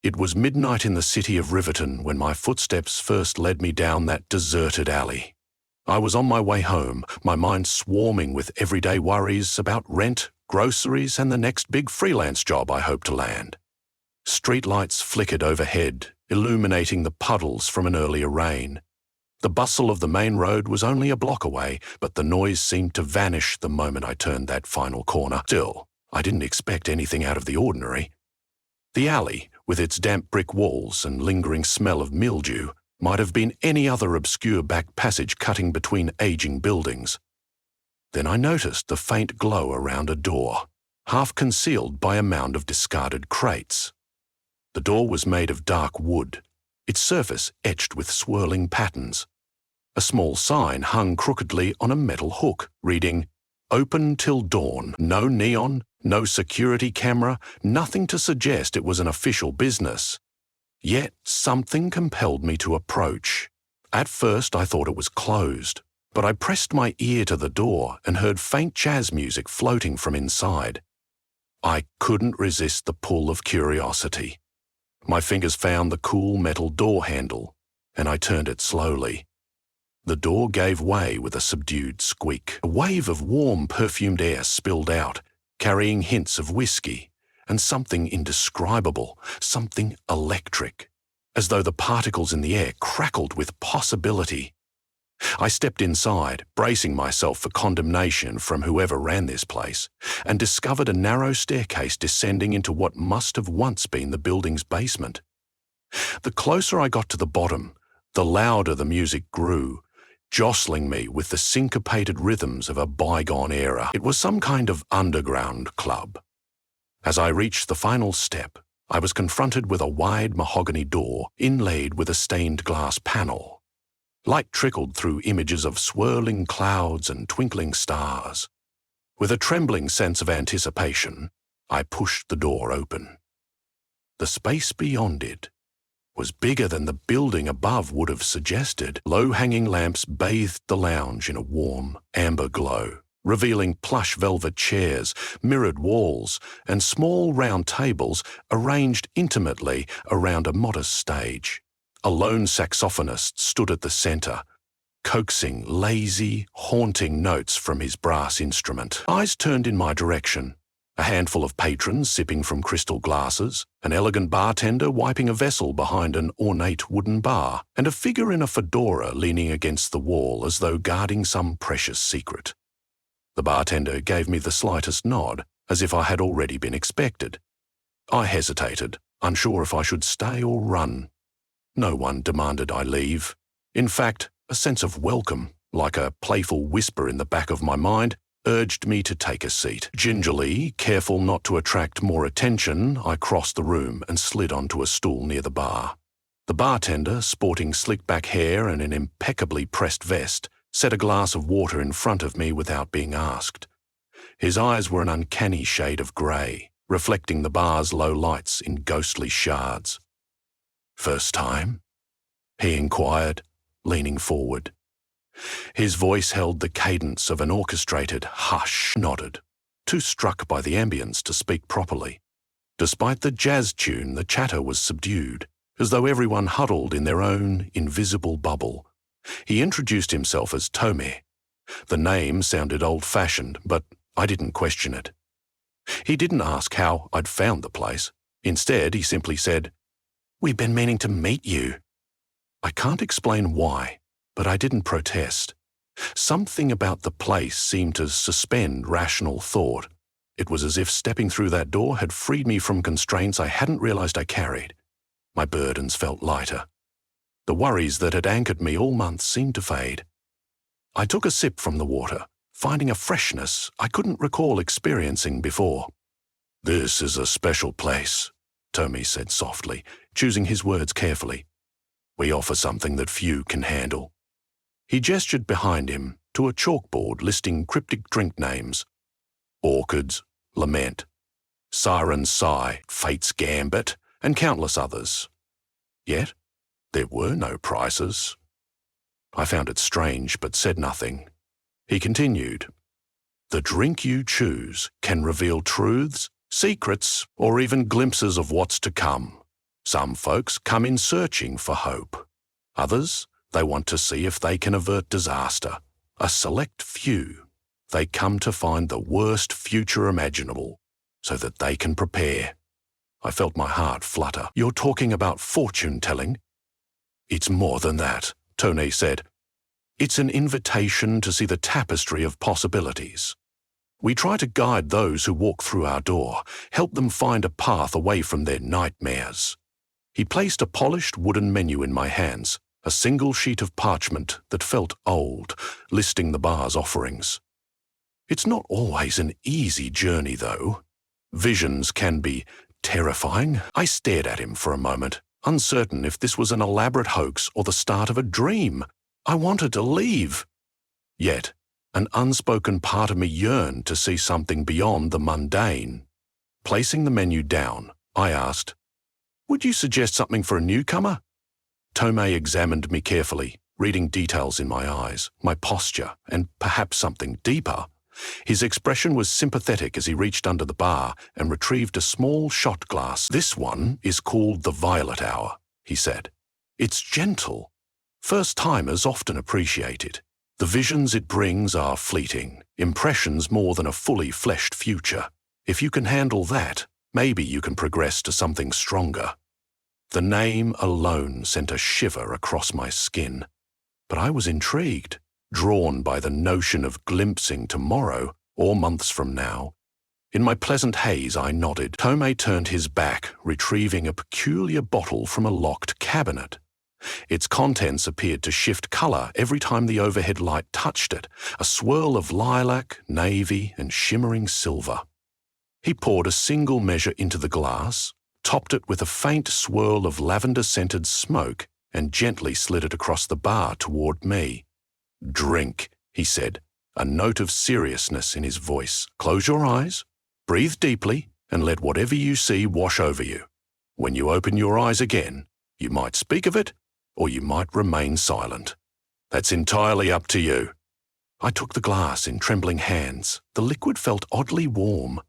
It was midnight in the city of Riverton when my footsteps first led me down that deserted alley. I was on my way home, my mind swarming with everyday worries about rent, groceries, and the next big freelance job I hoped to land. Streetlights flickered overhead, illuminating the puddles from an earlier rain. The bustle of the main road was only a block away, but the noise seemed to vanish the moment I turned that final corner. Still, I didn't expect anything out of the ordinary. The alley, with its damp brick walls and lingering smell of mildew, might have been any other obscure back passage cutting between aging buildings. Then I noticed the faint glow around a door, half concealed by a mound of discarded crates. The door was made of dark wood, its surface etched with swirling patterns. A small sign hung crookedly on a metal hook, reading, "Open till dawn." No neon, no security camera, nothing to suggest it was an official business. Yet something compelled me to approach. At first I thought it was closed, but I pressed my ear to the door and heard faint jazz music floating from inside. I couldn't resist the pull of curiosity. My fingers found the cool metal door handle, and I turned it slowly. The door gave way with a subdued squeak. A wave of warm, perfumed air spilled out, carrying hints of whiskey and something indescribable, something electric, as though the particles in the air crackled with possibility. I stepped inside, bracing myself for condemnation from whoever ran this place, and discovered a narrow staircase descending into what must have once been the building's basement. The closer I got to the bottom, the louder the music grew, jostling me with the syncopated rhythms of a bygone era. It was some kind of underground club. As I reached the final step, I was confronted with a wide mahogany door inlaid with a stained glass panel. Light trickled through images of swirling clouds and twinkling stars. With a trembling sense of anticipation, I pushed the door open. The space beyond it was bigger than the building above would have suggested. Low-hanging lamps bathed the lounge in a warm, amber glow, revealing plush velvet chairs, mirrored walls, and small round tables arranged intimately around a modest stage. A lone saxophonist stood at the center, coaxing lazy, haunting notes from his brass instrument. Eyes turned in my direction. A handful of patrons sipping from crystal glasses, an elegant bartender wiping a vessel behind an ornate wooden bar, and a figure in a fedora leaning against the wall as though guarding some precious secret. The bartender gave me the slightest nod, as if I had already been expected. I hesitated, unsure if I should stay or run. No one demanded I leave. In fact, a sense of welcome, like a playful whisper in the back of my mind, urged me to take a seat. Gingerly, careful not to attract more attention, I crossed the room and slid onto a stool near the bar. The bartender, sporting slick-back hair and an impeccably pressed vest, set a glass of water in front of me without being asked. His eyes were an uncanny shade of grey, reflecting the bar's low lights in ghostly shards. "First time?" he inquired, leaning forward. His voice held the cadence of an orchestrated hush. Nodded, too struck by the ambience to speak properly. Despite the jazz tune, the chatter was subdued, as though everyone huddled in their own invisible bubble. He introduced himself as Tommy. The name sounded old-fashioned, but I didn't question it. He didn't ask how I'd found the place. Instead, he simply said, "We've been meaning to meet you." I can't explain why, but I didn't protest. Something about the place seemed to suspend rational thought. It was as if stepping through that door had freed me from constraints I hadn't realized I carried. My burdens felt lighter. The worries that had anchored me all month seemed to fade. I took a sip from the water, finding a freshness I couldn't recall experiencing before. "This is a special place," Tommy said softly, choosing his words carefully. "We offer something that few can handle." He gestured behind him to a chalkboard listing cryptic drink names: Orchids, Lament, Siren's Sigh, Fate's Gambit, and countless others. Yet, there were no prices. I found it strange, but said nothing. He continued, "The drink you choose can reveal truths, secrets, or even glimpses of what's to come. Some folks come in searching for hope. Others, they want to see if they can avert disaster. A select few, they come to find the worst future imaginable so that they can prepare. I felt my heart flutter. You're talking about fortune-telling? It's more than that, Tony said. It's an invitation to see the tapestry of possibilities. We try to guide those who walk through our door, help them find a path away from their nightmares. He placed a polished wooden menu in my hands, a single sheet of parchment that felt old, listing the bar's offerings. It's not always an easy journey, though. Visions can be terrifying. I stared at him for a moment, uncertain if this was an elaborate hoax or the start of a dream. I wanted to leave. Yet, an unspoken part of me yearned to see something beyond the mundane. Placing the menu down, I asked, "Would you suggest something for a newcomer?" Tomei examined me carefully, reading details in my eyes, my posture, and perhaps something deeper. His expression was sympathetic as he reached under the bar and retrieved a small shot glass. "This one is called the Violet Hour," he said. "It's gentle. First-timers often appreciate it. The visions it brings are fleeting, impressions more than a fully fleshed future. If you can handle that, maybe you can progress to something stronger." The name alone sent a shiver across my skin. But I was intrigued, drawn by the notion of glimpsing tomorrow or months from now. In my pleasant haze, I nodded. Tomei turned his back, retrieving a peculiar bottle from a locked cabinet. Its contents appeared to shift color every time the overhead light touched it, a swirl of lilac, navy, and shimmering silver. He poured a single measure into the glass, topped it with a faint swirl of lavender-scented smoke, and gently slid it across the bar toward me. "Drink," he said, a note of seriousness in his voice. "Close your eyes, breathe deeply, and let whatever you see wash over you. When you open your eyes again, you might speak of it, or you might remain silent. That's entirely up to you." I took the glass in trembling hands. The liquid felt oddly warm.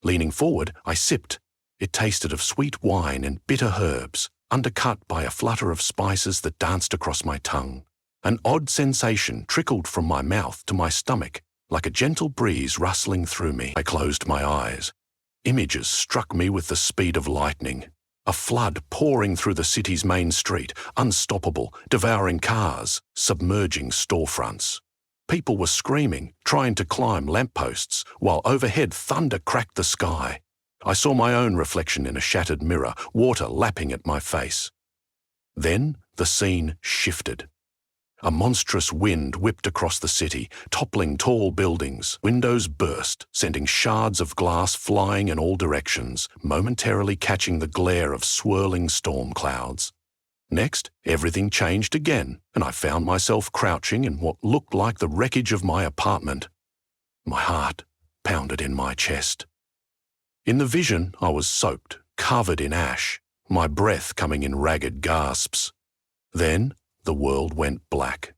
Leaning forward, I sipped. It tasted of sweet wine and bitter herbs, undercut by a flutter of spices that danced across my tongue. An odd sensation trickled from my mouth to my stomach, like a gentle breeze rustling through me. I closed my eyes. Images struck me with the speed of lightning. A flood pouring through the city's main street, unstoppable, devouring cars, submerging storefronts. People were screaming, trying to climb lampposts, while overhead thunder cracked the sky. I saw my own reflection in a shattered mirror, water lapping at my face. Then the scene shifted. A monstrous wind whipped across the city, toppling tall buildings. Windows burst, sending shards of glass flying in all directions, momentarily catching the glare of swirling storm clouds. Next, everything changed again, and I found myself crouching in what looked like the wreckage of my apartment. My heart pounded in my chest. In the vision, I was soaked, covered in ash, my breath coming in ragged gasps. Then, the world went black.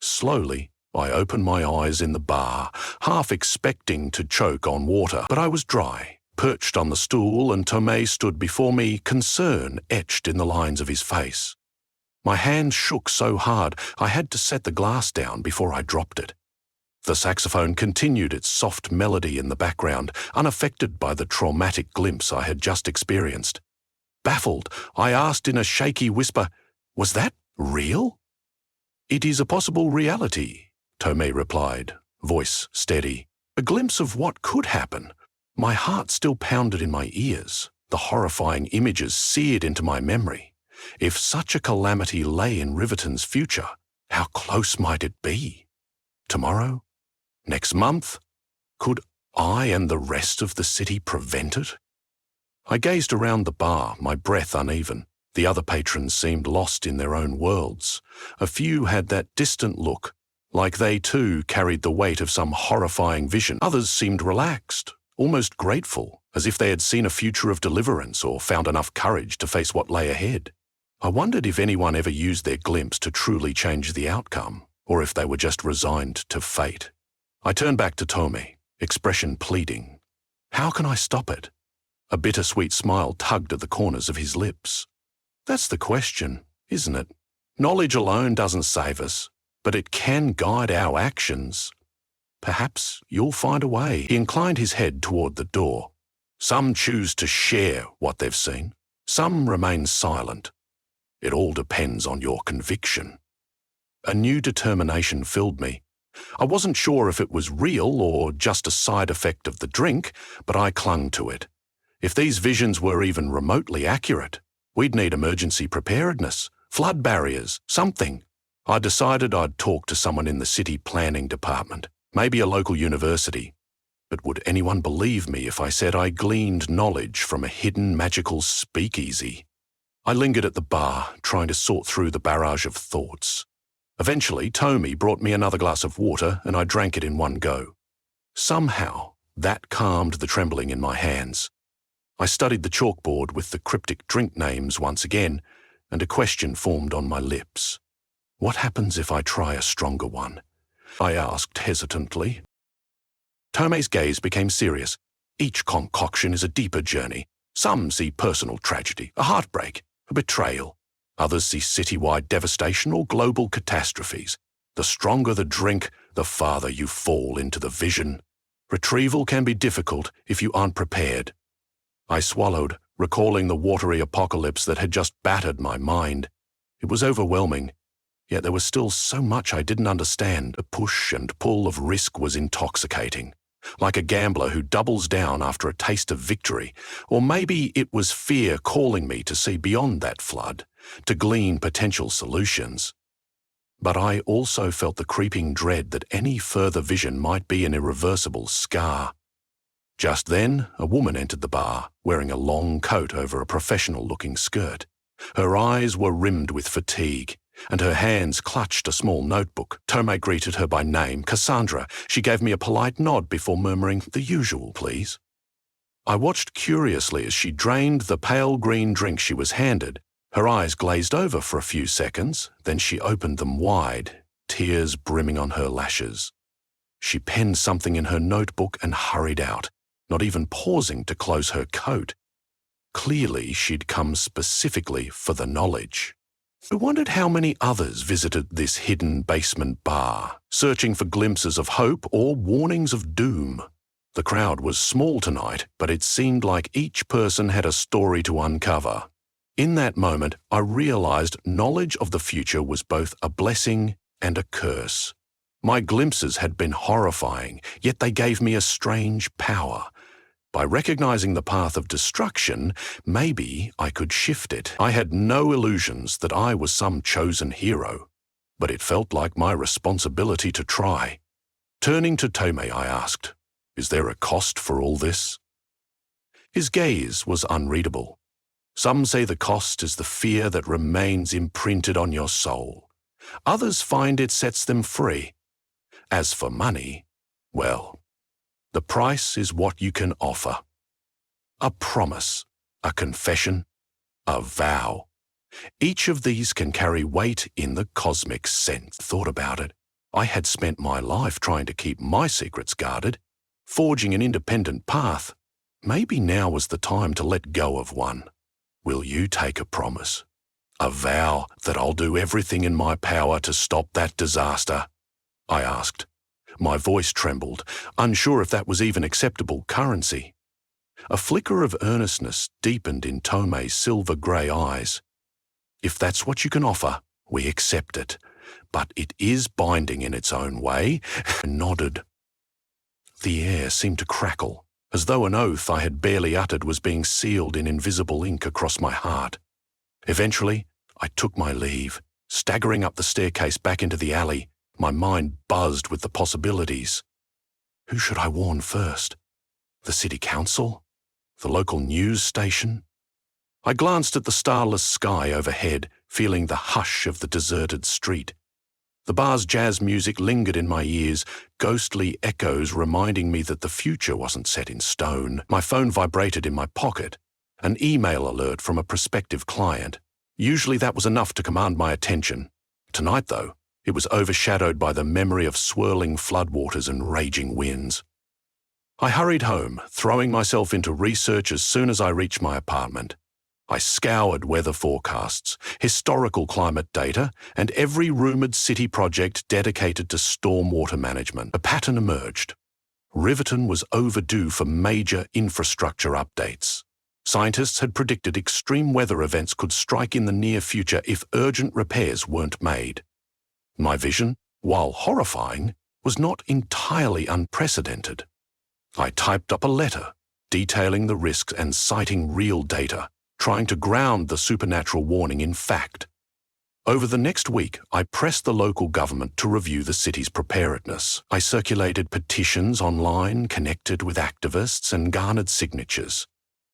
Slowly, I opened my eyes in the bar, half expecting to choke on water, but I was dry, perched on the stool, and Tomei stood before me, concern etched in the lines of his face. My hands shook so hard I had to set the glass down before I dropped it. The saxophone continued its soft melody in the background, unaffected by the traumatic glimpse I had just experienced. Baffled, I asked in a shaky whisper, "Was that real?" "It is a possible reality," Tomei replied, voice steady. "A glimpse of what could happen." My heart still pounded in my ears. The horrifying images seared into my memory. If such a calamity lay in Riverton's future, how close might it be? Tomorrow? Next month? Could I and the rest of the city prevent it? I gazed around the bar, my breath uneven. The other patrons seemed lost in their own worlds. A few had that distant look, like they too carried the weight of some horrifying vision. Others seemed relaxed, almost grateful, as if they had seen a future of deliverance or found enough courage to face what lay ahead. I wondered if anyone ever used their glimpse to truly change the outcome, or if they were just resigned to fate. I turned back to Tomei, expression pleading. "How can I stop it?" A bittersweet smile tugged at the corners of his lips. That's the question, isn't it? Knowledge alone doesn't save us, but it can guide our actions. Perhaps you'll find a way. He inclined his head toward the door. Some choose to share what they've seen. Some remain silent. It all depends on your conviction. A new determination filled me. I wasn't sure if it was real or just a side effect of the drink, but I clung to it. If these visions were even remotely accurate, we'd need emergency preparedness, flood barriers, something. I decided I'd talk to someone in the city planning department, maybe a local university. But would anyone believe me if I said I gleaned knowledge from a hidden magical speakeasy? I lingered at the bar, trying to sort through the barrage of thoughts. Eventually, Tommy brought me another glass of water and I drank it in one go. Somehow, that calmed the trembling in my hands. I studied the chalkboard with the cryptic drink names once again, and a question formed on my lips. What happens if I try a stronger one? I asked hesitantly. Tomei's gaze became serious. Each concoction is a deeper journey. Some see personal tragedy, a heartbreak, a betrayal. Others see citywide devastation or global catastrophes. The stronger the drink, the farther you fall into the vision. Retrieval can be difficult if you aren't prepared. I swallowed, recalling the watery apocalypse that had just battered my mind. It was overwhelming, yet there was still so much I didn't understand. The push and pull of risk was intoxicating, like a gambler who doubles down after a taste of victory. Or maybe it was fear calling me to see beyond that flood, to glean potential solutions. But I also felt the creeping dread that any further vision might be an irreversible scar. Just then, a woman entered the bar, wearing a long coat over a professional-looking skirt. Her eyes were rimmed with fatigue, and her hands clutched a small notebook. Tomei greeted her by name, Cassandra. She gave me a polite nod before murmuring, "The usual, please." I watched curiously as she drained the pale green drink she was handed. Her eyes glazed over for a few seconds, then she opened them wide, tears brimming on her lashes. She penned something in her notebook and hurried out, not even pausing to close her coat. Clearly, she'd come specifically for the knowledge. I wondered how many others visited this hidden basement bar, searching for glimpses of hope or warnings of doom. The crowd was small tonight, but it seemed like each person had a story to uncover. In that moment, I realized knowledge of the future was both a blessing and a curse. My glimpses had been horrifying, yet they gave me a strange power. By recognizing the path of destruction, maybe I could shift it. I had no illusions that I was some chosen hero, but it felt like my responsibility to try. Turning to Tomei, I asked, "Is there a cost for all this?" His gaze was unreadable. Some say the cost is the fear that remains imprinted on your soul. Others find it sets them free. As for money, well, the price is what you can offer. A promise, a confession, a vow. Each of these can carry weight in the cosmic sense. Thought about it. I had spent my life trying to keep my secrets guarded, forging an independent path. Maybe now was the time to let go of one. Will you take a promise? A vow that I'll do everything in my power to stop that disaster? I asked. My voice trembled, unsure if that was even acceptable currency. A flicker of earnestness deepened in Tomei's silver-grey eyes. If that's what you can offer, we accept it. But it is binding in its own way. I nodded. The air seemed to crackle, as though an oath I had barely uttered was being sealed in invisible ink across my heart. Eventually, I took my leave, staggering up the staircase back into the alley. My mind buzzed with the possibilities. Who should I warn first? The city council? The local news station? I glanced at the starless sky overhead, feeling the hush of the deserted street. The bar's jazz music lingered in my ears, ghostly echoes reminding me that the future wasn't set in stone. My phone vibrated in my pocket, an email alert from a prospective client. Usually that was enough to command my attention. Tonight, though, it was overshadowed by the memory of swirling floodwaters and raging winds. I hurried home, throwing myself into research as soon as I reached my apartment. I scoured weather forecasts, historical climate data, and every rumoured city project dedicated to stormwater management. A pattern emerged. Riverton was overdue for major infrastructure updates. Scientists had predicted extreme weather events could strike in the near future if urgent repairs weren't made. My vision, while horrifying, was not entirely unprecedented. I typed up a letter, detailing the risks and citing real data, trying to ground the supernatural warning in fact. Over the next week, I pressed the local government to review the city's preparedness. I circulated petitions online, connected with activists, and garnered signatures.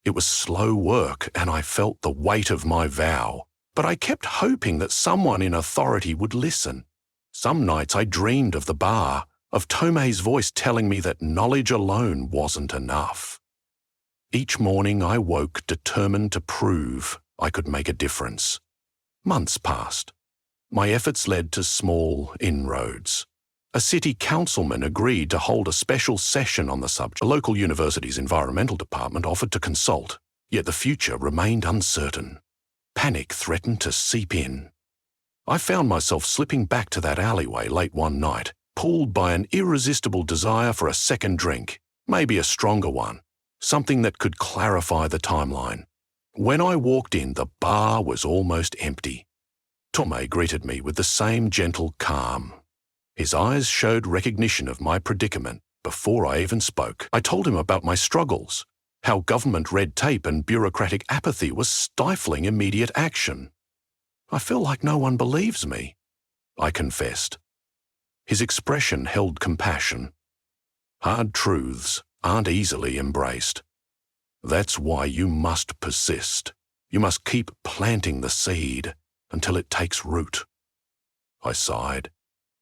It was slow work, and I felt the weight of my vow, but I kept hoping that someone in authority would listen. Some nights I dreamed of the bar, of Tomei's voice telling me that knowledge alone wasn't enough. Each morning I woke determined to prove I could make a difference. Months passed. My efforts led to small inroads. A city councilman agreed to hold a special session on the subject. A local university's environmental department offered to consult, yet the future remained uncertain. Panic threatened to seep in. I found myself slipping back to that alleyway late one night, pulled by an irresistible desire for a second drink, maybe a stronger one, something that could clarify the timeline. When I walked in, the bar was almost empty. Tomei greeted me with the same gentle calm. His eyes showed recognition of my predicament before I even spoke. I told him about my struggles, how government red tape and bureaucratic apathy was stifling immediate action. I feel like no one believes me, I confessed. His expression held compassion. Hard truths aren't easily embraced. That's why you must persist. You must keep planting the seed until it takes root. I sighed.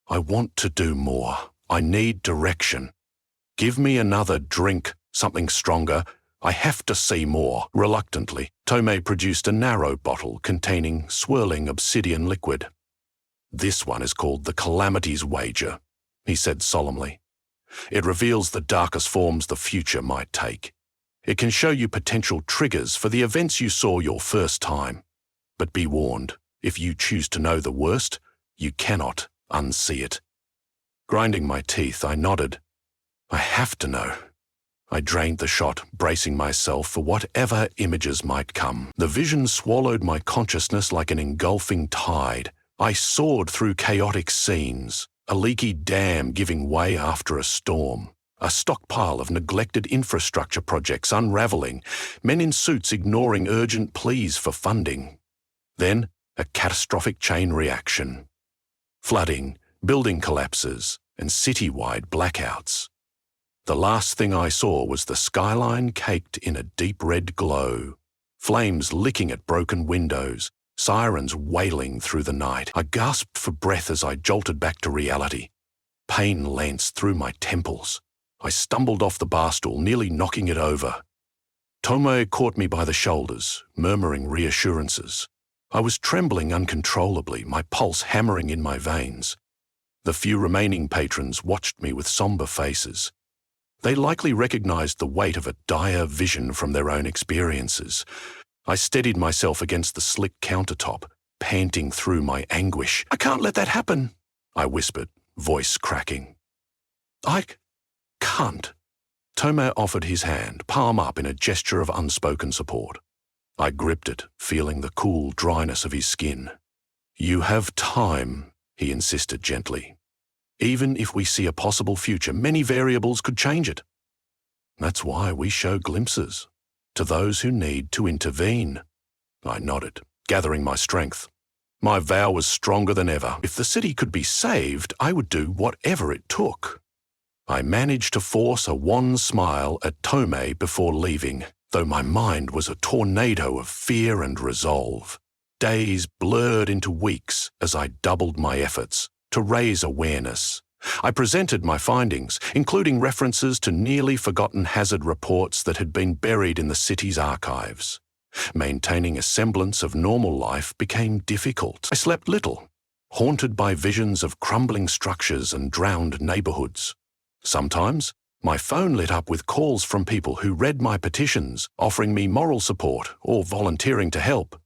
I want to do more. I need direction. Give me another drink, something stronger. I have to see more. Reluctantly, Tomei produced a narrow bottle containing swirling obsidian liquid. This one is called the Calamity's Wager, he said solemnly. It reveals the darkest forms the future might take. It can show you potential triggers for the events you saw your first time. But be warned, if you choose to know the worst, you cannot unsee it. Grinding my teeth, I nodded. I have to know. I drained the shot, bracing myself for whatever images might come. The vision swallowed my consciousness like an engulfing tide. I soared through chaotic scenes, a leaky dam giving way after a storm, a stockpile of neglected infrastructure projects unraveling, men in suits ignoring urgent pleas for funding. Then, a catastrophic chain reaction. Flooding, building collapses, and city-wide blackouts. The last thing I saw was the skyline caked in a deep red glow, flames licking at broken windows, sirens wailing through the night. I gasped for breath as I jolted back to reality. Pain lanced through my temples. I stumbled off the bar stool, nearly knocking it over. Tomei caught me by the shoulders, murmuring reassurances. I was trembling uncontrollably, my pulse hammering in my veins. The few remaining patrons watched me with somber faces. They likely recognized the weight of a dire vision from their own experiences. I steadied myself against the slick countertop, panting through my anguish. I can't let that happen, I whispered, voice cracking. I can't. Tomei offered his hand, palm up in a gesture of unspoken support. I gripped it, feeling the cool dryness of his skin. You have time, he insisted gently. Even if we see a possible future, many variables could change it. That's why we show glimpses, to those who need to intervene. I nodded, gathering my strength. My vow was stronger than ever. If the city could be saved, I would do whatever it took. I managed to force a wan smile at Tomei before leaving, though my mind was a tornado of fear and resolve. Days blurred into weeks as I doubled my efforts to raise awareness. I presented my findings, including references to nearly forgotten hazard reports that had been buried in the city's archives. Maintaining a semblance of normal life became difficult. I slept little, haunted by visions of crumbling structures and drowned neighborhoods. Sometimes, My phone lit up with calls from people who read my petitions, offering me moral support or volunteering to help.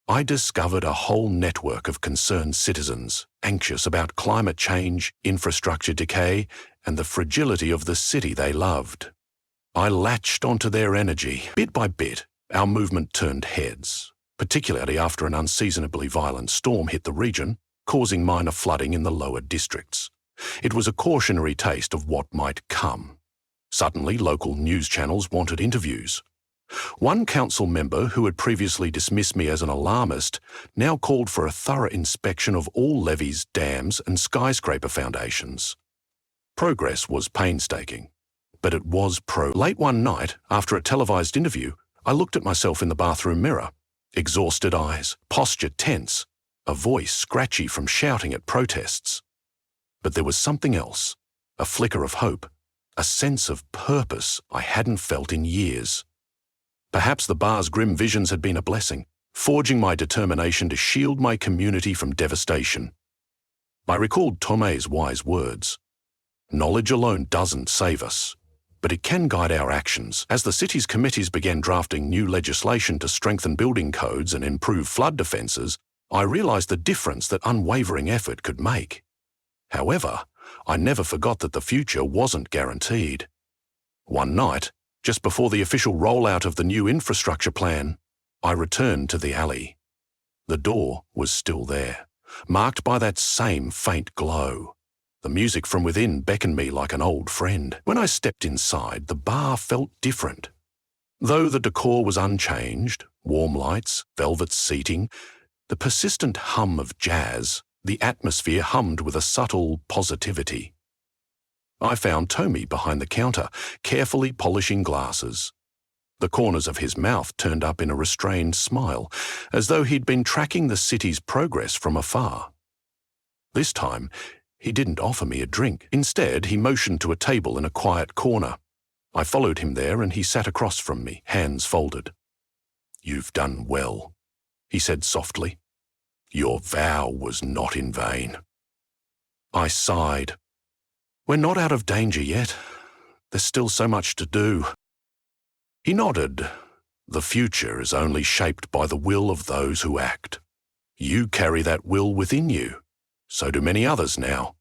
I discovered a whole network of concerned citizens, anxious about climate change, infrastructure decay, and the fragility of the city they loved. I latched onto their energy. Bit by bit, our movement turned heads, particularly after an unseasonably violent storm hit the region, causing minor flooding in the lower districts. It was a cautionary taste of what might come. Suddenly, local news channels wanted interviews. One council member who had previously dismissed me as an alarmist now called for a thorough inspection of all levees, dams, and skyscraper foundations. Progress was painstaking, but it was Late one night, after a televised interview, I looked at myself in the bathroom mirror. Exhausted eyes, posture tense, a voice scratchy from shouting at protests. But there was something else, a flicker of hope, a sense of purpose I hadn't felt in years. Perhaps the bar's grim visions had been a blessing, forging my determination to shield my community from devastation. I recalled Tomei's wise words. Knowledge alone doesn't save us, but it can guide our actions. As the city's committees began drafting new legislation to strengthen building codes and improve flood defences, I realised the difference that unwavering effort could make. However, I never forgot that the future wasn't guaranteed. One night, just before the official rollout of the new infrastructure plan, I returned to the alley. The door was still there, marked by that same faint glow. The music from within beckoned me like an old friend. When I stepped inside, the bar felt different. Though the decor was unchanged, warm lights, velvet seating, the persistent hum of jazz, the atmosphere hummed with a subtle positivity. I found Tomei behind the counter, carefully polishing glasses. The corners of his mouth turned up in a restrained smile, as though he'd been tracking the city's progress from afar. This time, he didn't offer me a drink. Instead, he motioned to a table in a quiet corner. I followed him there and he sat across from me, hands folded. "You've done well," he said softly. "Your vow was not in vain." I sighed. "We're not out of danger yet. There's still so much to do." He nodded. "The future is only shaped by the will of those who act. You carry that will within you. So do many others now."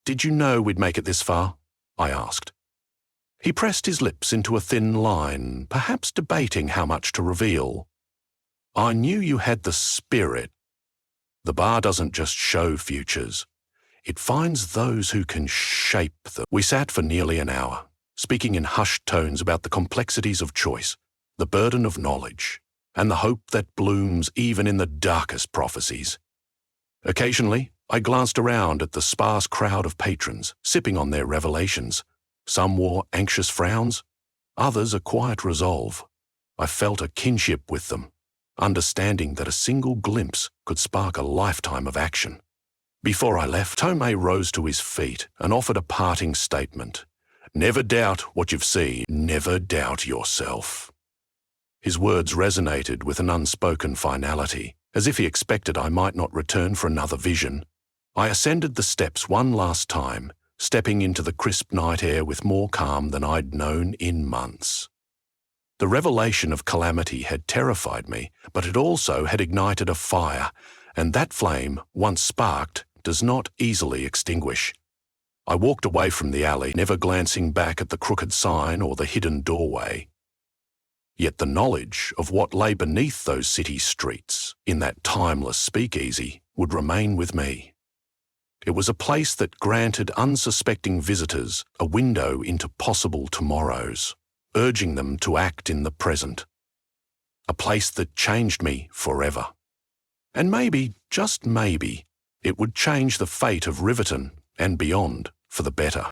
"Did you know we'd make it this far?" I asked. He pressed his lips into a thin line, perhaps debating how much to reveal. "I knew you had the spirit. The bar doesn't just show futures. It finds those who can shape them." We sat for nearly an hour, speaking in hushed tones about the complexities of choice, the burden of knowledge, and the hope that blooms even in the darkest prophecies. Occasionally, I glanced around at the sparse crowd of patrons, sipping on their revelations. Some wore anxious frowns, others a quiet resolve. I felt a kinship with them, understanding that a single glimpse could spark a lifetime of action. Before I left, Tomei rose to his feet and offered a parting statement. "Never doubt what you've seen. Never doubt yourself." His words resonated with an unspoken finality, as if he expected I might not return for another vision. I ascended the steps one last time, stepping into the crisp night air with more calm than I'd known in months. The revelation of calamity had terrified me, but it also had ignited a fire, and that flame, once sparked, does not easily extinguish. I walked away from the alley, never glancing back at the crooked sign or the hidden doorway. Yet the knowledge of what lay beneath those city streets, in that timeless speakeasy, would remain with me. It was a place that granted unsuspecting visitors a window into possible tomorrows, urging them to act in the present. A place that changed me forever. And maybe, just maybe, it would change the fate of Riverton and beyond for the better.